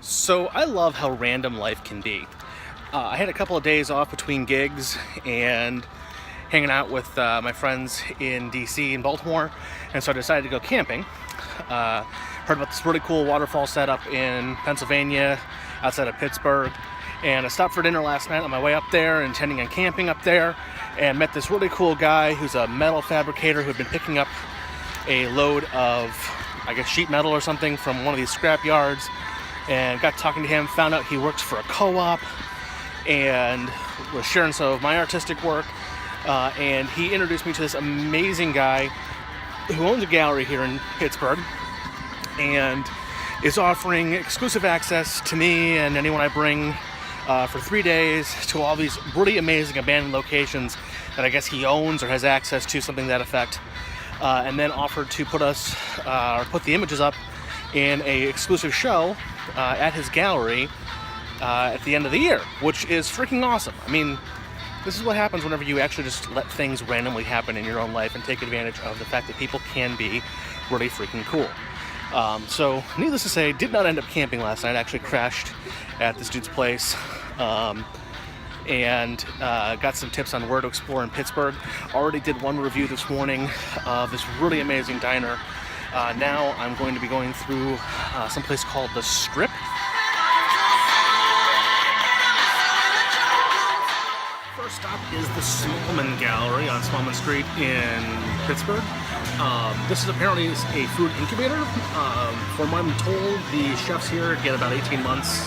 So I love how random life can be. I had a couple of days off between gigs and hanging out with my friends in DC and Baltimore, and so I decided to go camping. Heard about this really cool waterfall setup in Pennsylvania outside of Pittsburgh, and I stopped for dinner last night on my way up there, intending on camping up there, and met this really cool guy who's a metal fabricator who had been picking up a load of, I guess, sheet metal or something from one of these scrap yards, and got talking to him, found out he works for a co-op and was sharing some of my artistic work, and he introduced me to this amazing guy who owns a gallery here in Pittsburgh and is offering exclusive access to me and anyone I bring for 3 days to all these really amazing abandoned locations that I guess he owns or has access to, something to that effect, and then offered to put the images up in a exclusive show at his gallery at the end of the year, which is freaking awesome. I mean, this is what happens whenever you actually just let things randomly happen in your own life and take advantage of the fact that people can be really freaking cool. So, needless to say, did not end up camping last night. I actually crashed at this dude's place and got some tips on where to explore in Pittsburgh. Already did one review this morning of this really amazing diner. Now I'm going to be going through some place called The Strip. First stop is the Smallman Gallery on Smallman Street in Pittsburgh. This is apparently a food incubator. From what I'm told, the chefs here get about 18 months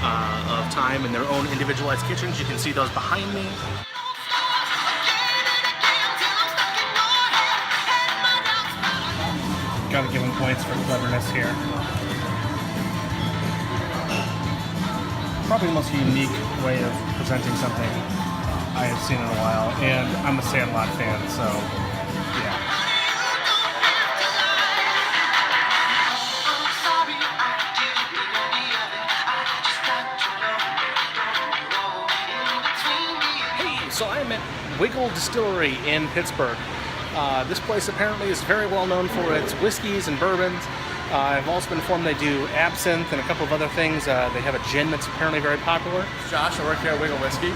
of time in their own individualized kitchens. You can see those behind me. Gotta give him points for cleverness here. Probably the most unique way of presenting something I have seen in a while, and I'm a Sandlot fan, so yeah. Hey, so I'm at Wigle Distillery in Pittsburgh. This place apparently is very well known for its whiskeys and bourbons. I've also been informed they do absinthe and a couple of other things. They have a gin that's apparently very popular. Josh, I work here at Wigle Whiskey.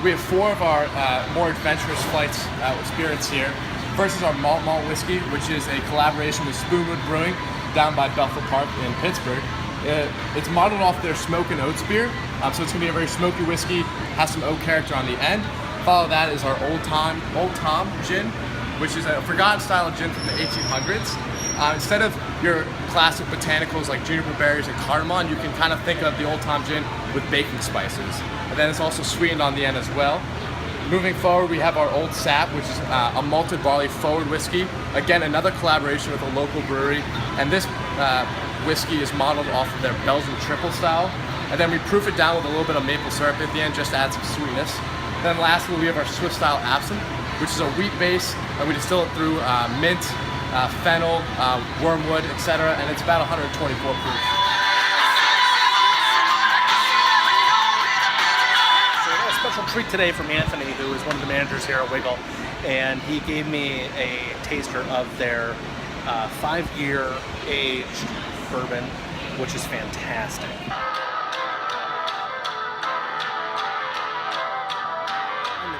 We have 4 of our more adventurous flights with spirits here. First is our Malt Whiskey, which is a collaboration with Spoonwood Brewing down by Bethel Park in Pittsburgh. It's modeled off their Smoke and Oats beer, so it's going to be a very smoky whiskey, has some oak character on the end. Follow that is our Old Tom gin, which is a forgotten style of gin from the 1800s. Instead of your classic botanicals like juniper berries and cardamom, you can kind of think of the Old Tom gin with baking spices. And then it's also sweetened on the end as well. Moving forward, we have our Old Sap, which is a malted barley forward whiskey. Again, another collaboration with a local brewery. And this whiskey is modeled off of their Belgian triple style. And then we proof it down with a little bit of maple syrup at the end, just to add some sweetness. And then lastly, we have our Swiss style absinthe, which is a wheat base, and we distill it through mint, fennel, wormwood, etc., and it's about 124 proof. So I got a special treat today from Anthony, who is one of the managers here at Wigle, and he gave me a taster of their 5-year aged bourbon, which is fantastic.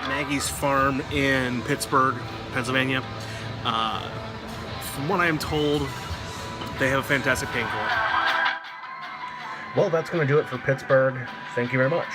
Maggie's farm in Pittsburgh, Pennsylvania. From what I am told, they have a fantastic paint for it. Well, that's going to do it for Pittsburgh. Thank you very much.